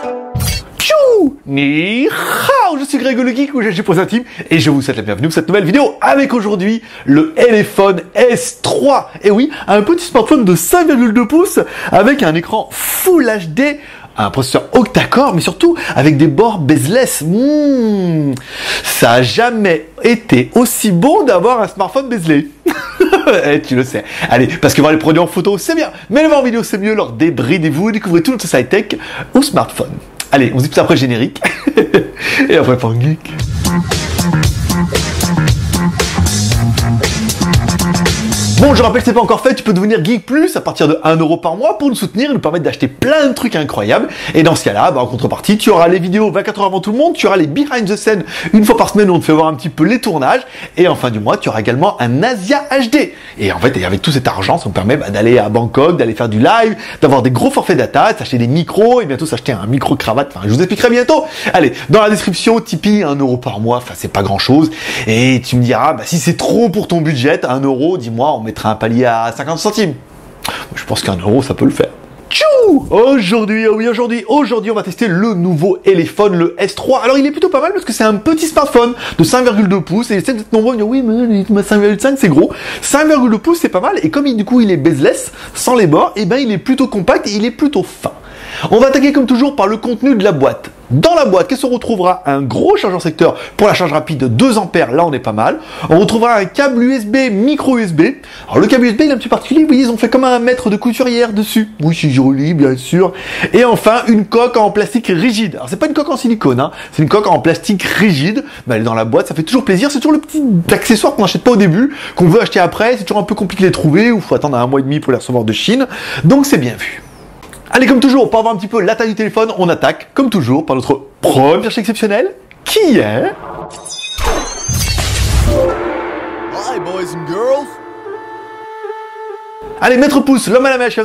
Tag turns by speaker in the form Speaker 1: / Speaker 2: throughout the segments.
Speaker 1: Tchou Ni hao, je suis Greg le Geek ou GG pour sa team et je vous souhaite la bienvenue pour cette nouvelle vidéo avec aujourd'hui le Elephone S3. Et oui, un petit smartphone de 5,2 pouces avec un écran Full HD, un processeur octa-core, mais surtout avec des bords bezeless. Ça a jamais été aussi bon d'avoir un smartphone bezelé. Tu le sais. Allez, parce que voir les produits en photo, c'est bien, mais les voir en vidéo, c'est mieux. Alors débridez-vous, découvrez tout notre site tech au smartphone. Allez, on se dit tout après le générique. Et après, pour un geek. Bon, je rappelle que c'est pas encore fait, tu peux devenir Geek Plus à partir de 1 € par mois pour nous soutenir et nous permettre d'acheter plein de trucs incroyables. Et dans ce cas-là, en contrepartie, tu auras les vidéos 24 heures avant tout le monde, tu auras les behind the scene une fois par semaine où on te fait voir un petit peu les tournages. Et en fin du mois, tu auras également un Asia HD. Et en fait, et avec tout cet argent, ça nous permet d'aller à Bangkok, d'aller faire du live, d'avoir des gros forfaits data, de s'acheter des micros et bientôt s'acheter un micro-cravate. Enfin, je vous expliquerai bientôt. Allez, dans la description, Tipeee, 1 € par mois, enfin, c'est pas grand-chose. Et tu me diras, si c'est trop pour ton budget, 1 €, dis-moi, on mettra un palier à 50 centimes. Je pense qu'1 € ça peut le faire. Tchou! Aujourd'hui, on va tester le nouveau Elephone, le S3. Alors il est plutôt pas mal parce que c'est un petit smartphone de 5,2 pouces. Et je sais que vous êtes nombreux à me dire, oui, mais 5,5 c'est gros. 5,2 pouces c'est pas mal. Et comme du coup il est bezeless, sans les bords, et il est plutôt compact et il est plutôt fin. On va attaquer comme toujours par le contenu de la boîte. Dans la boîte, qu'est-ce qu'on retrouvera? Un gros chargeur secteur pour la charge rapide de 2 ampères, là on est pas mal. On retrouvera un câble USB, micro USB. Alors le câble USB il est un petit particulier, vous voyez, ils ont fait comme un mètre de couturière dessus. Oui, c'est joli, bien sûr. Et enfin, une coque en plastique rigide. Alors c'est pas une coque en silicone, c'est une coque en plastique rigide. Mais elle est dans la boîte, ça fait toujours plaisir. C'est toujours le petit accessoire qu'on n'achète pas au début, qu'on veut acheter après. C'est toujours un peu compliqué de les trouver, ou faut attendre 1 mois et demi pour les recevoir de Chine. Donc c'est bien vu. Allez, comme toujours, pour avoir un petit peu la taille du téléphone, on attaque, comme toujours, par notre premier cherche exceptionnel, qui est...
Speaker 2: Hi, boys and girls.
Speaker 1: Allez, maître pouce, l'homme à la mèche,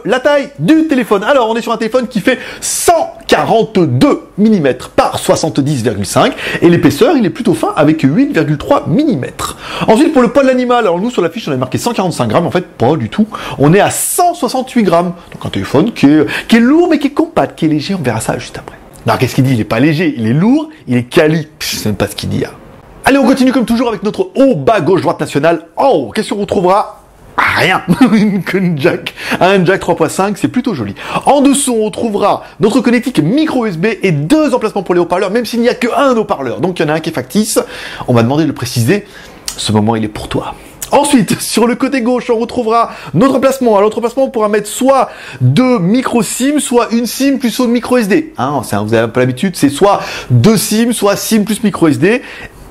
Speaker 1: la taille du téléphone. Alors, on est sur un téléphone qui fait 142 mm par 70,5 et l'épaisseur, il est plutôt fin avec 8,3 mm. Ensuite, pour le poids de l'animal, alors nous sur la fiche, on avait marqué 145 grammes, en fait, pas du tout. On est à 168 grammes. Donc un téléphone qui est lourd mais qui est compact, qui est léger, on verra ça juste après. Non, qu'est-ce qu'il dit? Il est pas léger, il est lourd, il est quali. Je sais même pas ce qu'il dit. Allez, on continue comme toujours avec notre haut, bas, gauche, droite nationale. En haut, qu'est-ce qu'on retrouvera? Rien, un jack 3.5, c'est plutôt joli. En dessous, on retrouvera notre connectique micro USB et 2 emplacements pour les haut-parleurs, même s'il n'y a qu'un haut-parleur. Donc il y en a un qui est factice. On m'a demandé de le préciser. Ce moment, il est pour toi. Ensuite, sur le côté gauche, on retrouvera notre emplacement. À l'autre emplacement, on pourra mettre soit 2 micro SIM, soit une SIM plus une micro SD. Vous avez un peu l'habitude, c'est soit 2 SIM, soit SIM plus micro SD.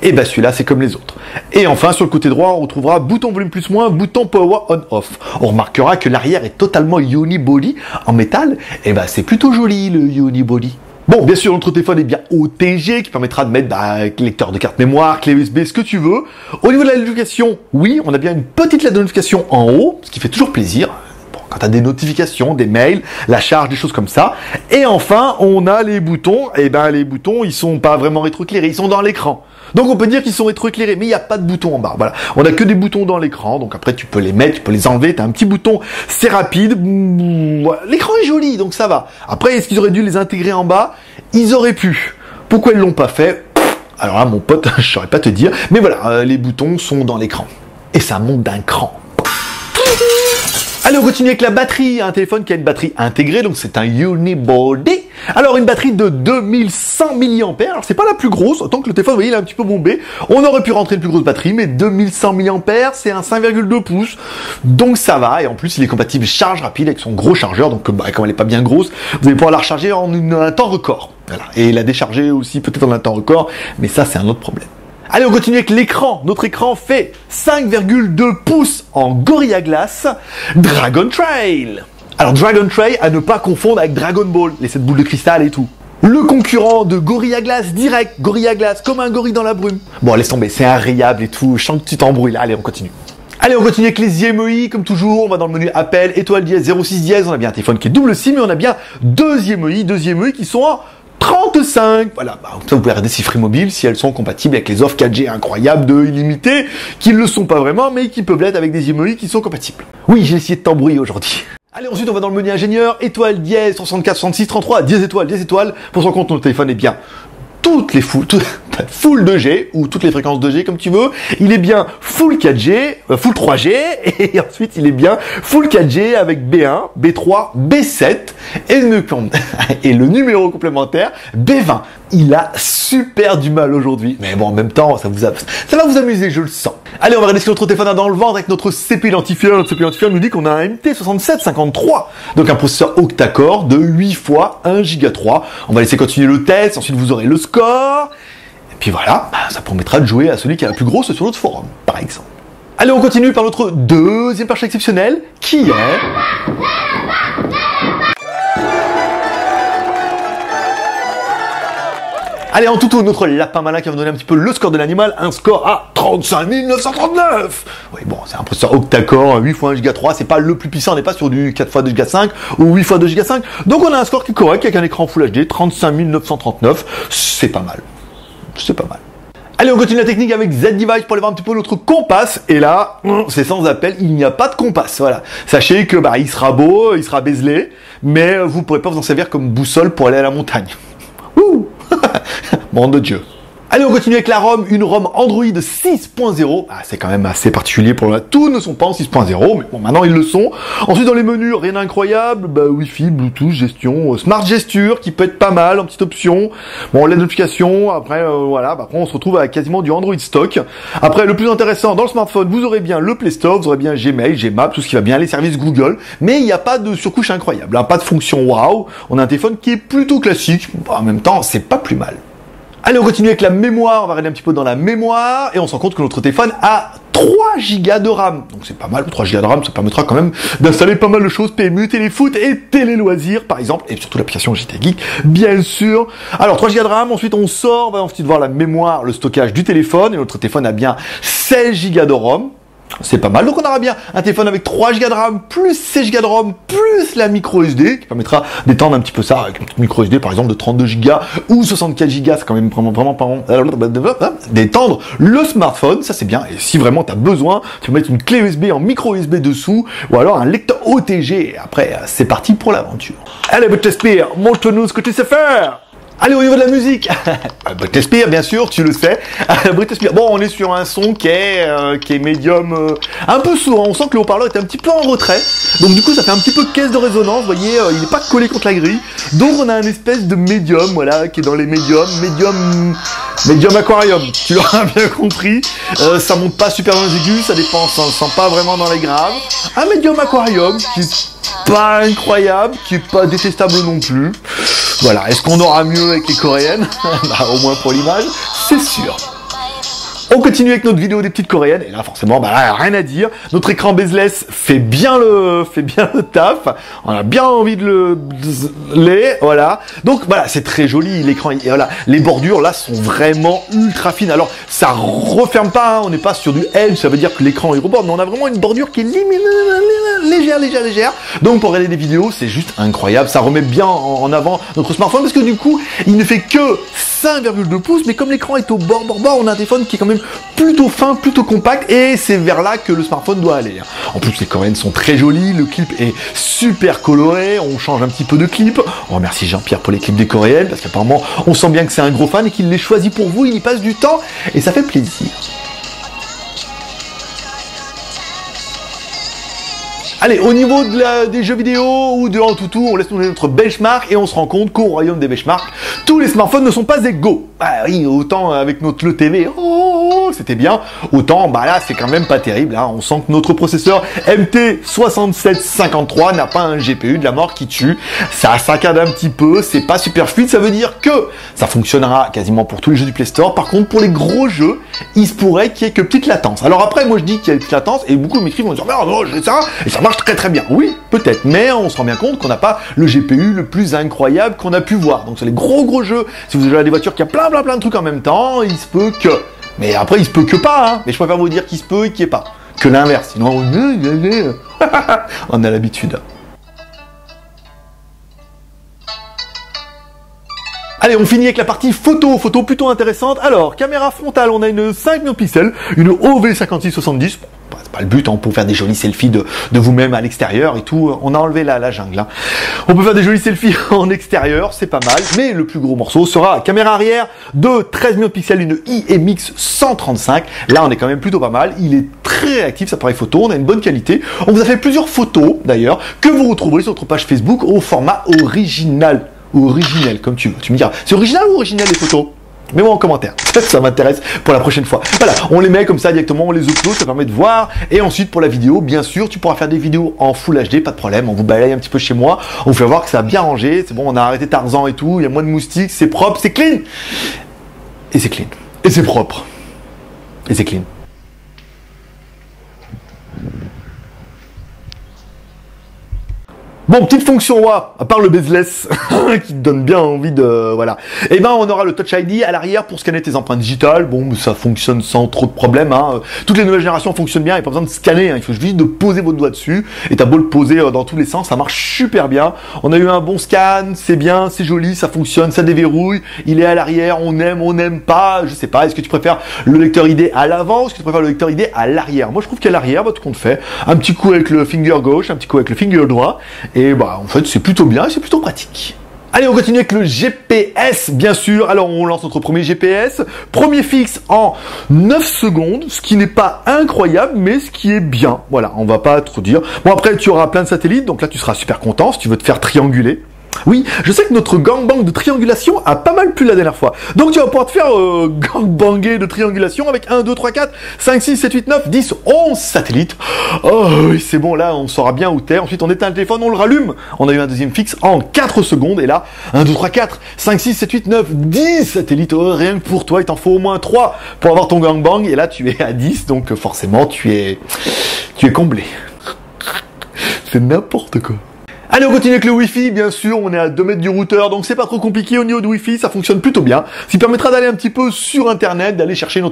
Speaker 1: Et celui-là, c'est comme les autres. Et enfin, sur le côté droit, on retrouvera bouton volume plus moins, bouton power on-off. On remarquera que l'arrière est totalement unibody en métal. Et c'est plutôt joli, le unibody. Bon, bien sûr, notre téléphone est bien OTG, qui permettra de mettre lecteur de carte mémoire, clé USB, ce que tu veux. Au niveau de la notification, oui, on a bien une petite lettre de notification en haut, ce qui fait toujours plaisir. Quand tu as des notifications, des mails, la charge, des choses comme ça. Et enfin, on a les boutons. Et les boutons, ils sont pas vraiment rétroéclairés, ils sont dans l'écran. Donc on peut dire qu'ils sont rétroéclairés, mais il n'y a pas de bouton en bas. Voilà, on a que des boutons dans l'écran. Donc après, tu peux les mettre, tu peux les enlever. Tu as un petit bouton, c'est rapide. L'écran est joli, donc ça va. Après, est-ce qu'ils auraient dû les intégrer en bas? Ils auraient pu. Pourquoi ils l'ont pas fait? Alors là, mon pote, je saurais pas te dire. Mais voilà, les boutons sont dans l'écran. Et ça monte d'un cran. Allez, on continue avec la batterie. Un téléphone qui a une batterie intégrée, donc c'est un unibody. Alors, une batterie de 2100 mAh. Alors, c'est pas la plus grosse, autant que le téléphone, vous voyez, il est un petit peu bombé. On aurait pu rentrer une plus grosse batterie, mais 2100 mAh, c'est un 5,2 pouces. Donc, ça va. Et en plus, il est compatible charge rapide avec son gros chargeur. Donc, comme elle est pas bien grosse, vous allez pouvoir la recharger en un temps record. Voilà. Et la décharger aussi, peut-être en un temps record. Mais ça, c'est un autre problème. Allez, on continue avec l'écran. Notre écran fait 5,2 pouces en Gorilla Glass Dragon Trail. Alors, Dragon Trail, à ne pas confondre avec Dragon Ball, les 7 boules de cristal et tout. Le concurrent de Gorilla Glass direct, Gorilla Glass, comme un gorille dans la brume. Bon, laisse tomber, c'est rayable et tout, je sens que tu t'embrouilles là. Allez, on continue. Allez, on continue avec les IMEI, comme toujours, on va dans le menu appel, étoile dièse, 06 dièse, on a bien un téléphone qui est double SIM, mais on a bien deux IMEI qui sont en 35. Voilà, ça vous pouvez regarder si Free Mobile, si elles sont compatibles avec les offres 4G incroyables de illimité, qui ne le sont pas vraiment, mais qui peuvent l'être avec des IMEI qui sont compatibles. Oui, j'ai essayé de t'embrouiller aujourd'hui. Allez, ensuite on va dans le menu ingénieur, étoile, dièse, 64, 66, 33, dièse étoile, pour se rendre compte que notre téléphone est bien toutes les full 2G, ou toutes les fréquences 2G comme tu veux, il est bien full 4G, full 3G, et ensuite il est bien full 4G avec B1, B3, B7, et le numéro complémentaire, B20. Il a super du mal aujourd'hui, mais bon, en même temps, ça va vous amuser, je le sens. Allez, on va regarder ce que notre téléphone a dans le ventre avec notre CPU identifieur. Notre CPU identifieur nous dit qu'on a un MT6753, donc un processeur octa-core de 8 fois 1 Go 3. On va laisser continuer le test, ensuite vous aurez le score, et puis voilà, ça permettra de jouer à celui qui a la plus grosse sur notre forum, par exemple. Allez, on continue par notre deuxième perche exceptionnelle, qui est... Allez, en tout, notre lapin malin qui va nous donner un petit peu le score de l'animal, un score à 35 939. Oui, bon, c'est un processeur octa-core, 8 fois 1 Go 3, c'est pas le plus puissant, on n'est pas sur du 4 fois 2 Go 5 ou 8 fois 2 Go 5. Donc on a un score qui est correct, avec un écran Full HD, 35 939, c'est pas mal. C'est pas mal. Allez, on continue la technique avec Z-Device pour aller voir un petit peu notre compas. Et là, c'est sans appel, il n'y a pas de compas. Voilà. Sachez que il sera beau, il sera bezelé, mais vous ne pourrez pas vous en servir comme boussole pour aller à la montagne. Ouh. Bon de Dieu. Allez, on continue avec la ROM, une ROM Android 6.0. C'est quand même assez particulier pour là. Tous ne sont pas en 6.0, mais bon, maintenant ils le sont. Ensuite, dans les menus, rien d'incroyable. Wi-Fi, Bluetooth, gestion, Smart Gesture, qui peut être pas mal en petite option. Bon, les notifications, après, voilà. Après, on se retrouve avec quasiment du Android stock. Après, le plus intéressant, dans le smartphone, vous aurez bien le Play Store, vous aurez bien Gmail, Gmaps, tout ce qui va bien, les services Google. Mais il n'y a pas de surcouche incroyable, hein, pas de fonction waouh. On a un téléphone qui est plutôt classique. En même temps, c'est pas plus mal. Allez, on continue avec la mémoire, on va regarder un petit peu dans la mémoire, et on se rend compte que notre téléphone a 3 Go de RAM. Donc c'est pas mal, 3 Go de RAM, ça permettra quand même d'installer pas mal de choses, PMU, téléfoot et téléloisirs, par exemple, et surtout l'application JT Geek, bien sûr. Alors, 3 Go de RAM, ensuite on sort, on va ensuite voir la mémoire, le stockage du téléphone, et notre téléphone a bien 16 Go de ROM. C'est pas mal, donc on aura bien un téléphone avec 3 Go de RAM, plus 16 Go de ROM, plus la micro SD, qui permettra d'étendre un petit peu ça, avec une petite micro SD par exemple de 32 Go ou 64 Go, c'est quand même vraiment d'étendre le smartphone, ça c'est bien, et si vraiment tu as besoin, tu peux mettre une clé USB en micro USB dessous, ou alors un lecteur OTG, et après c'est parti pour l'aventure. Allez, Butterspire, montre-nous ce que tu sais faire. Allez, au niveau de la musique, Britney Spears, bien sûr, tu le sais. Britney Spears. Bon, on est sur un son qui est médium, un peu sourd. On sent que le haut-parleur est un petit peu en retrait. Donc du coup, ça fait un petit peu caisse de résonance. Vous voyez, il n'est pas collé contre la grille. Donc on a un espèce de médium, voilà, qui est dans les médiums. Médium aquarium. Tu l'auras bien compris. Ça monte pas super dans les aigus, ça dépend, ça ne sent pas vraiment dans les graves. Un médium aquarium qui est pas incroyable, qui est pas détestable non plus. Voilà, est-ce qu'on aura mieux avec les coréennes? Au moins pour l'image, c'est sûr. On continue avec notre vidéo des petites coréennes, et là forcément, rien à dire. Notre écran bezeless fait bien le taf. On a bien envie de voilà. Donc voilà, c'est très joli l'écran. Et voilà, les bordures là sont vraiment ultra fines. Alors ça referme pas, hein, on n'est pas sur du L, ça veut dire que l'écran il reborde, mais on a vraiment une bordure qui est légère. Donc pour regarder des vidéos, c'est juste incroyable. Ça remet bien en avant notre smartphone parce que du coup, il ne fait que 5,2 pouces, mais comme l'écran est au bord, on a un téléphone qui est quand même plutôt fin, plutôt compact, et c'est vers là que le smartphone doit aller. En plus, les coréennes sont très jolies, le clip est super coloré, on change un petit peu de clip. On remercie Jean-Pierre pour les clips des coréennes, parce qu'apparemment, on sent bien que c'est un gros fan et qu'il les choisit pour vous, il y passe du temps, et ça fait plaisir. Allez, au niveau des jeux vidéo ou de Antutu, on laisse nous notre benchmark et on se rend compte qu'au royaume des benchmarks, tous les smartphones ne sont pas égaux. Oui, autant avec notre Le TV, c'était bien, autant là c'est quand même pas terrible. Hein. On sent que notre processeur MT6753 n'a pas un GPU de la mort qui tue. Ça saccade un petit peu, c'est pas super fluide, ça veut dire que ça fonctionnera quasiment pour tous les jeux du Play Store. Par contre, pour les gros jeux, il se pourrait qu'il y ait que petite latence. Alors après, moi je dis qu'il y a une petite latence et beaucoup m'écrivent vont dire non, j'ai ça et ça marche très bien. Oui, peut-être, mais on se rend bien compte qu'on n'a pas le GPU le plus incroyable qu'on a pu voir. Donc sur les gros jeux, si vous avez des voitures qui a plein de trucs en même temps, il se peut que. Mais après, il se peut que pas, hein. Mais je préfère vous dire qu'il se peut et qu'il n'y ait pas. Que l'inverse. Sinon, on a l'habitude. Allez, on finit avec la partie photo plutôt intéressante. Alors, caméra frontale, on a une 5 millions de pixels, une OV5670. c'est pas le but, hein, on peut faire des jolis selfies de vous-même à l'extérieur et tout. On a enlevé la jungle. Hein. On peut faire des jolis selfies en extérieur, c'est pas mal. Mais le plus gros morceau sera caméra arrière de 13 millions de pixels, une IMX 135. Là, on est quand même plutôt pas mal. Il est très réactif, cet appareil photo. On a une bonne qualité. On vous a fait plusieurs photos, d'ailleurs, que vous retrouverez sur notre page Facebook au format original. Ou originel, comme tu veux. Tu me diras, c'est original ou original les photos? Mets-moi en commentaire, ça m'intéresse pour la prochaine fois. Voilà, on les met comme ça directement, on les upload, ça permet de voir. Et ensuite pour la vidéo, bien sûr, tu pourras faire des vidéos en Full HD, pas de problème. On vous balaye un petit peu chez moi, on vous fait voir que ça a bien rangé. C'est bon, on a arrêté Tarzan et tout, il y a moins de moustiques, c'est propre, c'est clean. Et c'est clean. Et c'est propre. Et c'est clean. Bon, petite fonction WA, à part le bezeless, qui te donne bien envie de... Voilà. Eh ben, on aura le Touch ID à l'arrière pour scanner tes empreintes digitales. Bon, ça fonctionne sans trop de problèmes. Hein. Toutes les nouvelles générations fonctionnent bien, il n'y a pas besoin de scanner. Hein. Il faut juste de poser votre doigt dessus. Et t'as beau le poser dans tous les sens, ça marche super bien. On a eu un bon scan, c'est bien, c'est joli, ça fonctionne, ça déverrouille. Il est à l'arrière, on n'aime pas, je sais pas. Est-ce que tu préfères le lecteur ID à l'avant ou est-ce que tu préfères le lecteur ID à l'arrière? Moi, je trouve qu'à l'arrière, bah, tout compte fait. Un petit coup avec le finger gauche, un petit coup avec le finger droit. Et bah, en fait, c'est plutôt bien et c'est plutôt pratique. Allez, on continue avec le GPS, bien sûr. Alors, on lance notre premier GPS. Premier fixe en 9 secondes, ce qui n'est pas incroyable, mais ce qui est bien. Voilà, on va pas trop dire. Bon, après, tu auras plein de satellites, donc là, tu seras super content si tu veux te faire trianguler. Oui, je sais que notre gangbang de triangulation a pas mal plu la dernière fois. Donc tu vas pouvoir te faire gangbanger de triangulation avec 1, 2, 3, 4, 5, 6, 7, 8, 9, 10, 11 satellites. Oh oui, c'est bon, là on saura bien où t'es. Ensuite on éteint le téléphone, on le rallume. On a eu un deuxième fixe en 4 secondes. Et là, 1, 2, 3, 4, 5, 6, 7, 8, 9, 10 satellites. Oh, rien que pour toi, il t'en faut au moins 3 pour avoir ton gangbang. Et là tu es à 10, donc forcément tu es comblé. C'est n'importe quoi. Allez, on continue avec le Wi-Fi, bien sûr, on est à 2 mètres du routeur, donc c'est pas trop compliqué au niveau du Wi-Fi, ça fonctionne plutôt bien. Ce qui permettra d'aller un petit peu sur Internet, d'aller chercher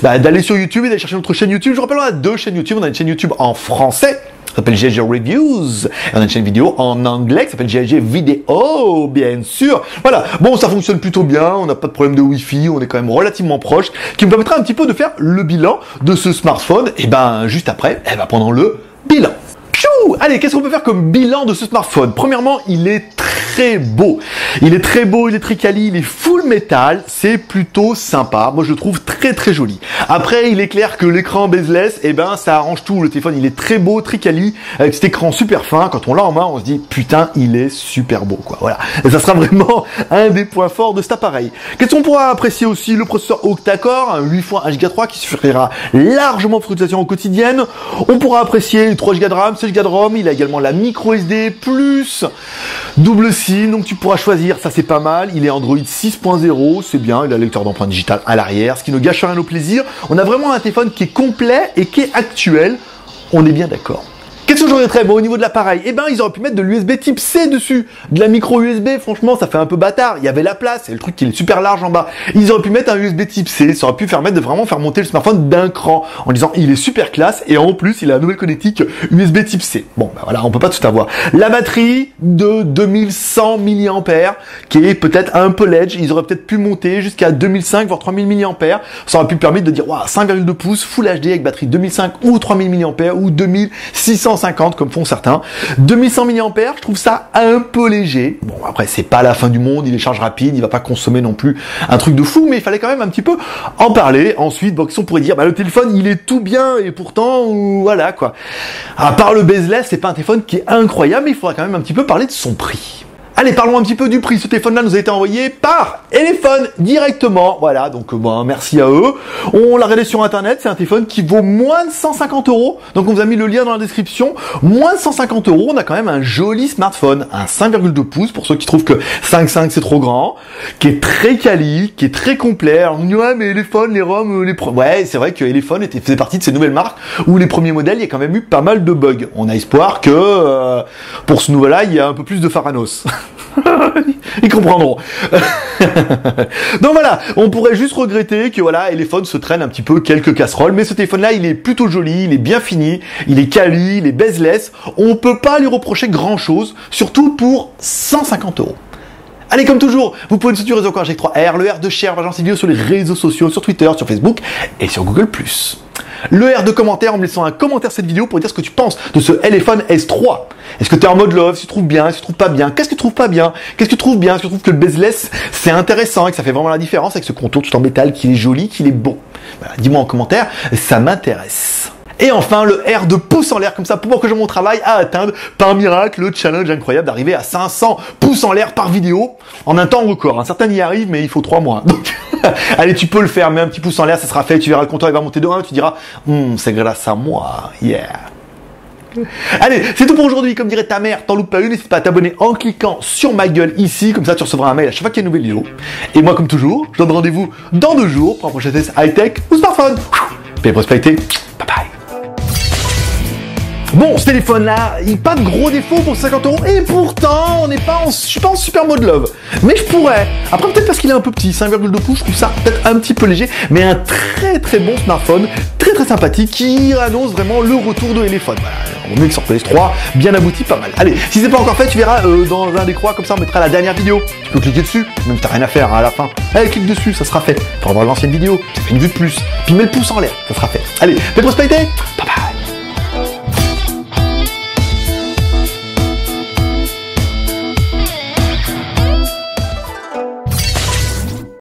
Speaker 1: d'aller sur YouTube et d'aller chercher notre chaîne YouTube. Je rappelle, on a 2 chaînes YouTube, on a une chaîne YouTube en français, qui s'appelle GLG Reviews, et on a une chaîne vidéo en anglais, qui s'appelle GLG Vidéo, bien sûr. Voilà, bon, ça fonctionne plutôt bien, on n'a pas de problème de Wi-Fi, on est quand même relativement proche, qui me permettra un petit peu de faire le bilan de ce smartphone, et ben, juste après, pendant le bilan. Allez, qu'est-ce qu'on peut faire comme bilan de ce smartphone? Premièrement, il est très beau. Il est très beau, il est très quali, il est full métal, c'est plutôt sympa. Moi, je le trouve très très joli. Après, il est clair que l'écran bezeless, eh ben, ça arrange tout. Le téléphone, il est très beau, très quali, avec cet écran super fin. Quand on l'a en main, on se dit, putain, il est super beau, quoi. Voilà. Et ça sera vraiment un des points forts de cet appareil. Qu'est-ce qu'on pourra apprécier aussi? Le processeur octa-core, un 8 x 1 Go 3 qui suffira largement pour l'utilisation quotidienne. On pourra apprécier 3 Go de RAM, 16 Go de ROM. Il a également la micro SD plus double SIM, donc tu pourras choisir, ça c'est pas mal. Il est Android 6.0, c'est bien, il a le lecteur d'empreintes digitales à l'arrière, ce qui ne gâche rien au plaisir. On a vraiment un téléphone qui est complet et qui est actuel, on est bien d'accord. Qu'est-ce que j'aurais très bon au niveau de l'appareil? Eh ben, ils auraient pu mettre de l'USB type C dessus. De la micro USB, franchement, ça fait un peu bâtard. Il y avait la place, et le truc qui est super large en bas. Ils auraient pu mettre un USB type C, ça aurait pu permettre de vraiment faire monter le smartphone d'un cran, en disant, il est super classe, et en plus, il a la nouvelle connectique USB type C. Bon, ben voilà, on peut pas tout avoir. La batterie de 2100 mAh, qui est peut-être un peu ledge. Ils auraient peut-être pu monter jusqu'à 2005, voire 3000 mAh. Ça aurait pu permettre de dire, waouh, 5,2 pouces, Full HD avec batterie 2005 ou 3000 mAh, ou 2650 comme font certains. 2100 mAh, je trouve ça un peu léger. Bon, après, c'est pas la fin du monde, il est charge rapide, il va pas consommer non plus un truc de fou, mais il fallait quand même un petit peu en parler. Ensuite, bon, on pourrait dire, bah, le téléphone, il est tout bien, et pourtant, voilà, quoi. À part le bezeless, c'est pas un téléphone qui est incroyable, mais il faudra quand même un petit peu parler de son prix. Allez, parlons un petit peu du prix. Ce téléphone-là nous a été envoyé par Elephone directement. Voilà, donc bon, merci à eux. On l'a regardé sur Internet. C'est un téléphone qui vaut moins de 150 €. Donc on vous a mis le lien dans la description. Moins de 150 €. On a quand même un joli smartphone, un 5,2 pouces pour ceux qui trouvent que 5,5 c'est trop grand, qui est très quali, qui est très complet. Alors on dit ouais, mais Elephone, les ROM, ouais, c'est vrai que Elephone faisait partie de ces nouvelles marques où les premiers modèles, il y a quand même eu pas mal de bugs. On a espoir que pour ce nouveau-là, il y a un peu plus de Faranos. Ils comprendront. Donc voilà, on pourrait juste regretter que voilà, Elephone se traîne un petit peu quelques casseroles, mais ce téléphone-là, il est plutôt joli, il est bien fini, il est quali, il est bezeless. On peut pas lui reprocher grand-chose, surtout pour 150 €. Allez, comme toujours, vous pouvez nous soutenir réseau avec 3R, le R de Cher, l'agence vidéo sur les réseaux sociaux, sur Twitter, sur Facebook et sur Google+. le R de commentaire en me laissant un commentaire cette vidéo pour dire ce que tu penses de ce iPhone S3. Est-ce que tu es en mode love, si tu trouves bien, si tu trouves pas bien, qu'est-ce que tu trouves pas bien, qu'est-ce que tu trouves bien, est-ce que tu trouves que le bezeless c'est intéressant et que ça fait vraiment la différence avec ce contour tout en métal, qu'il est joli, qu'il est beau. Voilà, dis-moi en commentaire, ça m'intéresse. Et enfin, le R de pouce en l'air, comme ça, pour que je mon travail à atteindre, par miracle, le challenge incroyable d'arriver à 500 pouces en l'air par vidéo en un temps record. Certains y arrivent, mais il faut 3 mois. Donc, allez, tu peux le faire, mets un petit pouce en l'air, ça sera fait, tu verras le compteur, il va monter de 1, tu diras, c'est grâce à moi, yeah. Allez, c'est tout pour aujourd'hui. Comme dirait ta mère, t'en loupes pas une. N'hésite pas à t'abonner en cliquant sur ma gueule ici. Comme ça, tu recevras un mail à chaque fois qu'il y a une nouvelle vidéo. Et moi, comme toujours, je donne rendez-vous dans 2 jours pour un prochain test high-tech ou smartphone. Paix et prospérité. Bye bye. Bon, ce téléphone-là, il pas de gros défauts pour 50 €. Et pourtant, je suis pas en super mode love. Mais je pourrais. Après, peut-être parce qu'il est un peu petit, 5,2 pouces, je trouve ça peut-être un petit peu léger. Mais un très très bon smartphone, très très sympathique, qui annonce vraiment le retour de téléphone. Voilà, on mieux que sur PS3, bien abouti, pas mal. Allez, si c'est pas encore fait, tu verras dans un des croix, comme ça, on mettra la dernière vidéo. Tu peux cliquer dessus, même si t'as rien à faire à la fin. Allez, clique dessus, ça sera fait. Pour avoir l'ancienne vidéo, ça fait une vue de plus. Puis mets le pouce en l'air, ça sera fait. Allez, paix et prospérité, bye bye.